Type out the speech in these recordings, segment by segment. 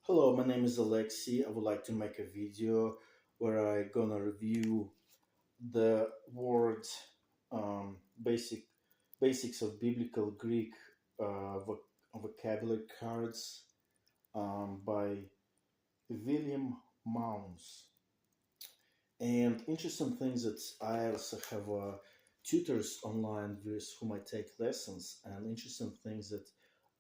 Hello, my name is Alexi. I would like to make a video where I gonna review the word um, basic basics of Biblical Greek vocabulary cards by William Mounce. And interesting things that I also have tutors online with whom I take lessons, and interesting things that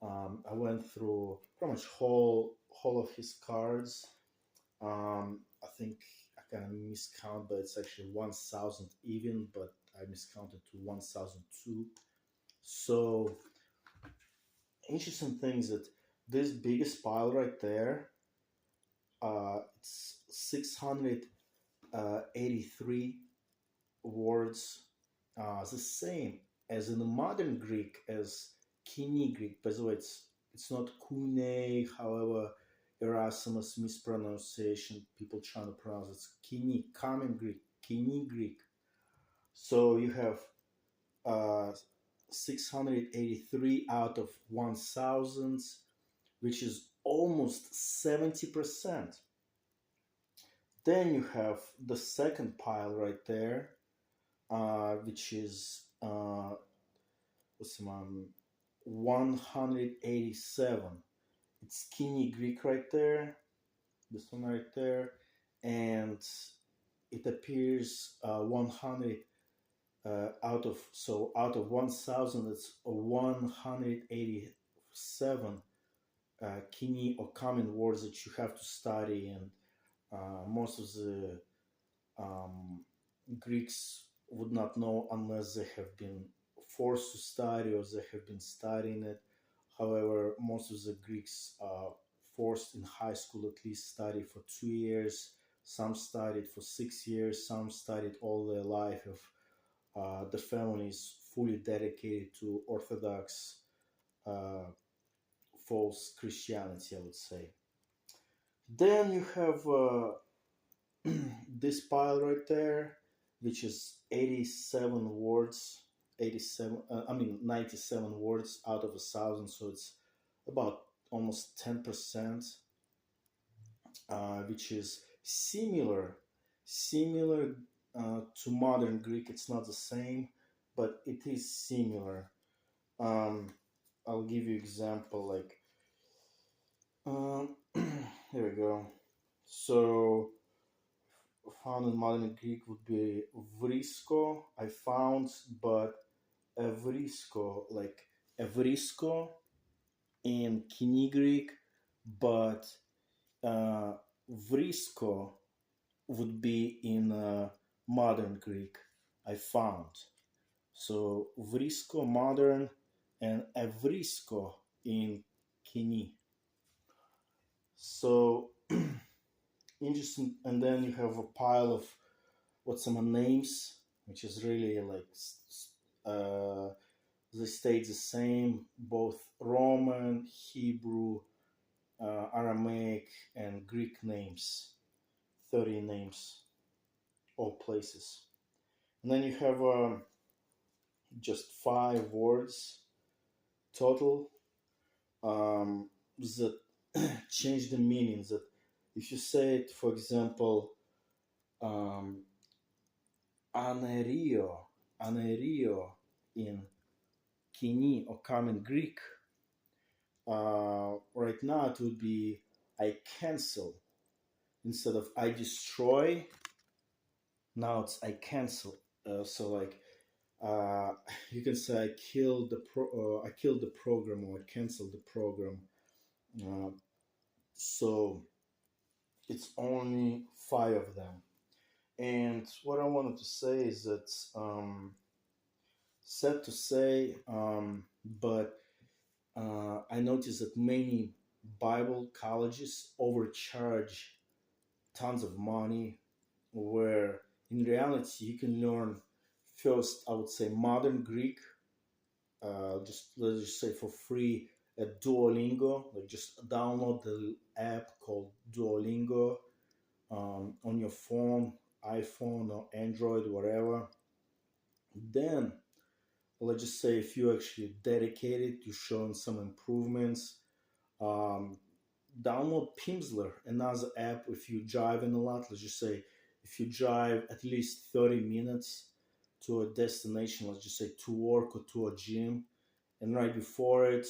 I went through pretty much whole of his cards. I think I kind of miscount, but it's actually 1,000 even, but I miscounted to 1,002. So interesting things that this biggest pile right there, it's 683 words, the same as in the modern Greek as Kini Greek. By the way, it's not Kune, however, Erasmus mispronunciation, people trying to pronounce it's Kini, Common Greek, Kini Greek. So you have uh, 683 out of 1,000, which is almost 70%. Then you have the second pile right there, which is what's the name? 187. It's Kini Greek right there, this one right there, and it appears 100 out of 1,000, it's 187 Kini or common words that you have to study, and most of the Greeks would not know unless they have been forced to study or they have been studying it. However, most of the Greeks are forced in high school at least study for 2 years. Some studied for 6 years. Some studied all their life. If the family is fully dedicated to Orthodox uh, false Christianity, I would say. Then you have this pile right there, which is 87 words, 97 words out of 1,000, so it's about almost 10%, which is similar to modern Greek. It's not the same, but it is similar. Um, I'll give you example like um, here we go. So found in modern Greek would be vrisko. I found, but evrisko, like evrisko in Kini Greek, but uh, vrisko would be in modern Greek. I found. So vrisko modern and evrisko in Kini. So interesting. And then you have a pile of what's some names, which is really like uh, they stay the same, both Roman, Hebrew, Aramaic, and Greek names. 30 names, all places. And then you have just 5 words total that change the meanings. That if you say it, for example, um, anerio in Kini or Common Greek, right now it would be I cancel. Instead of I destroy, now it's I cancel. So like uh, you can say I killed the program or I canceled the program. Uh, so it's only 5 of them. And what I wanted to say is that sad to say, but I noticed that many Bible colleges overcharge tons of money, where in reality you can learn first, I would say, modern Greek, just let's just say for free at Duolingo. Like just download the app called Duolingo on your phone, iPhone or Android, whatever. Then let's just say if you actually dedicated to showing some improvements, um, download Pimsleur, another app. If you driving a lot, let's just say if you drive at least 30 minutes to a destination, let's just say to work or to a gym, and right before it,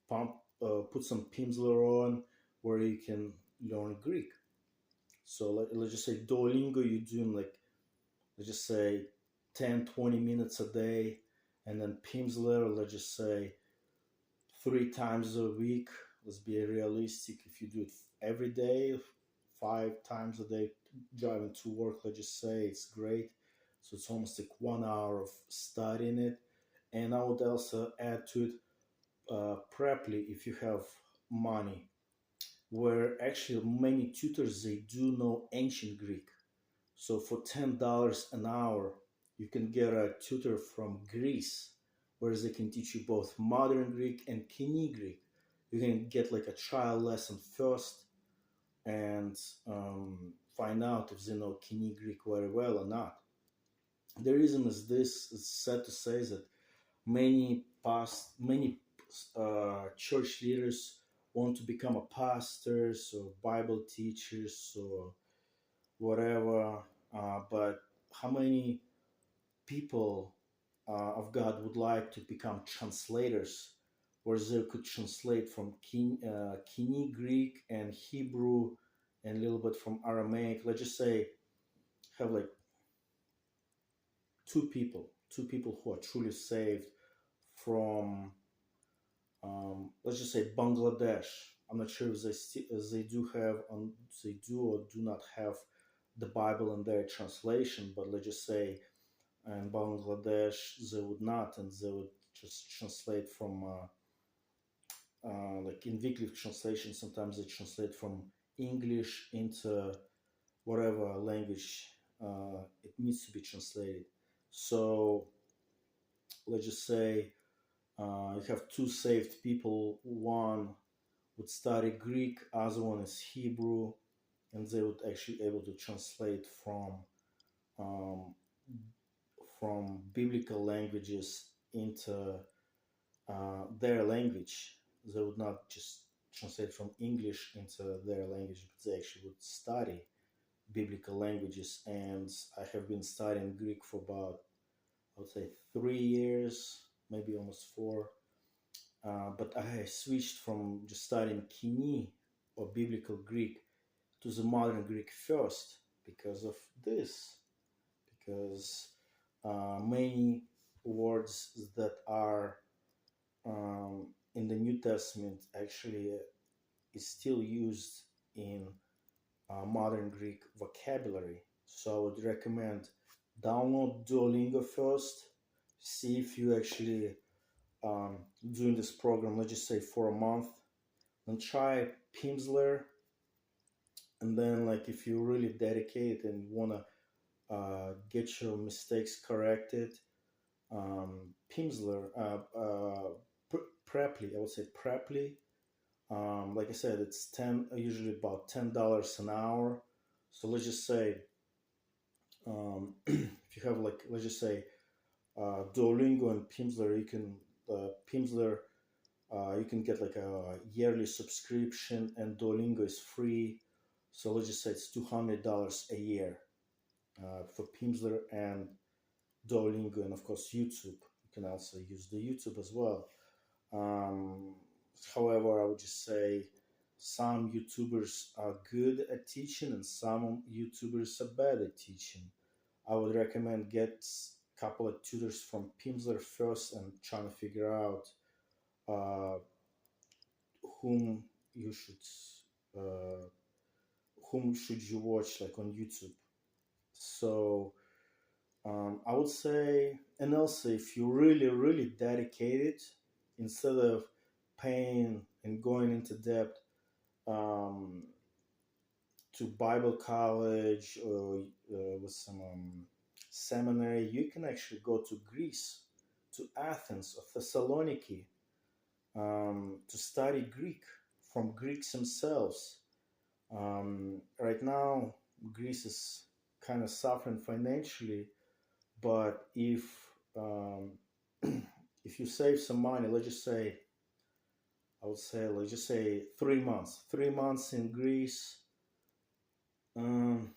pump put some Pimsleur on where you can learn Greek. So let's just say Duolingo, you're doing like, let's just say 10, 20 minutes a day, and then Pimsleur, let's just say 3 times a week. Let's be realistic. If you do it every day, 5 times a day, driving to work, let's just say it's great. So it's almost like 1 hour of studying it. And I would also add to it Preply if you have money, where actually many tutors they do know ancient Greek. So for $10 an hour, you can get a tutor from Greece, whereas they can teach you both modern Greek and Kini Greek. You can get like a trial lesson first and find out if they know Kini Greek very well or not. The reason is this: it's sad to say that many church leaders want to become a pastors or Bible teachers or whatever, but how many people of God would like to become translators, where they could translate from Kini Greek and Hebrew and a little bit from Aramaic? Let's just say have like two people who are truly saved from, let's just say Bangladesh. I'm not sure if they do have they do or do not have the Bible in their translation, but let's just say in Bangladesh they would not, and they would just translate from like in Wycliffe translation. Sometimes they translate from English into whatever language it needs to be translated. So let's just say you have two saved people. One would study Greek, other one is Hebrew, and they would actually able to translate um, from biblical languages into their language. They would not just translate from English into their language, but they actually would study biblical languages. And I have been studying Greek for about, I would say, 3 years, maybe almost four. But I switched from just studying Kini or Biblical Greek to the modern Greek first because of this. Because many words that are in the New Testament actually is still used in modern Greek vocabulary. So I would recommend download Duolingo first, see if you actually doing this program, let's just say for a month, and try Pimsleur. And then, like, if you're really dedicated and want to get your mistakes corrected, Pimsleur, Preply, I would say Preply. Like I said, it's usually about $10 an hour. So let's just say, if you have like, let's just say, Duolingo and Pimsleur, you can Pimsleur, you can get like a yearly subscription, and Duolingo is free. So let's just say it's $200 a year for Pimsleur and Duolingo, and of course YouTube. You can also use the YouTube as well. Um, However, I would just say some YouTubers are good at teaching and some YouTubers are bad at teaching. I would recommend get a couple of tutors from Pimsleur first and trying to figure out uh, whom you should uh, whom should you watch like on YouTube. So I would say, and also if you're really really dedicated, instead of paying and going into debt um, to Bible college or with some seminary, you can actually go to Greece, to Athens or Thessaloniki, to study Greek from Greeks themselves. Right now, Greece is kind of suffering financially, but um, if you save some money, let's just say I would say, like, just say 3 months. 3 months in Greece, um,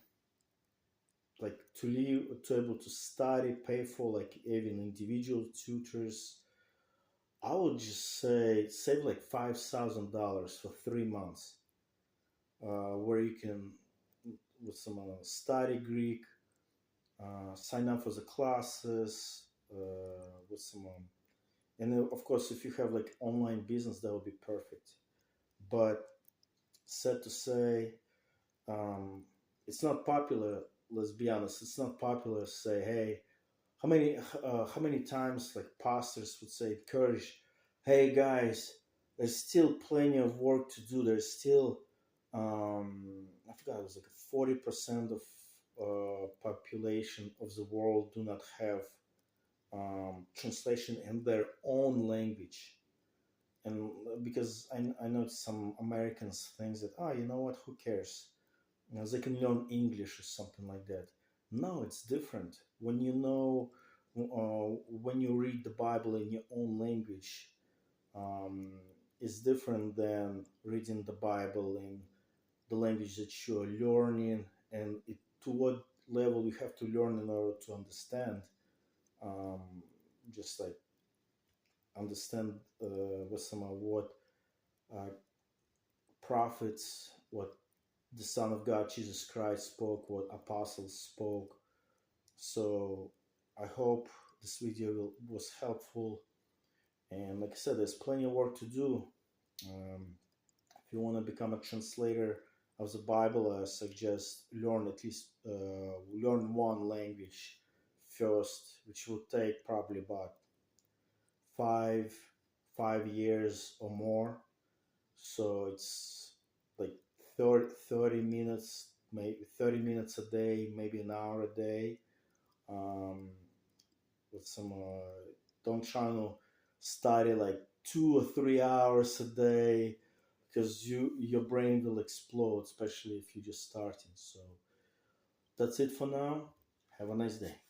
like to live, to able to study, pay for like even individual tutors. I would just say save like $5,000 for 3 months, where you can with some study Greek, sign up for the classes, with some, and then, of course, if you have like online business, that would be perfect. But sad to say, um, it's not popular. Let's be honest, it's not popular to say, hey, how many times like pastors would say, encourage, hey guys, there's still plenty of work to do. There's still, I forgot, it was like 40% of population of the world do not have translation in their own language. And because I know some Americans think that, oh, you know what, who cares, they can learn English or something like that. No, it's different. When you read the Bible in your own language, um, it's different than reading the Bible in the language that you are learning, and to what level you have to learn in order to understand. Um, just like understand with some of what uh, prophets, what the Son of God, Jesus Christ, spoke, what apostles spoke. So I hope this video was helpful. And like I said, there's plenty of work to do. If you want to become a translator of the Bible, I suggest learn one language first, which will take probably about five 5 years or more. So it's like 30 minutes, maybe 30 minutes a day, maybe an hour a day. Um, with some, don't try to study like 2 or 3 hours a day, because your brain will explode, especially if you're just starting. So that's it for now. Have a nice day.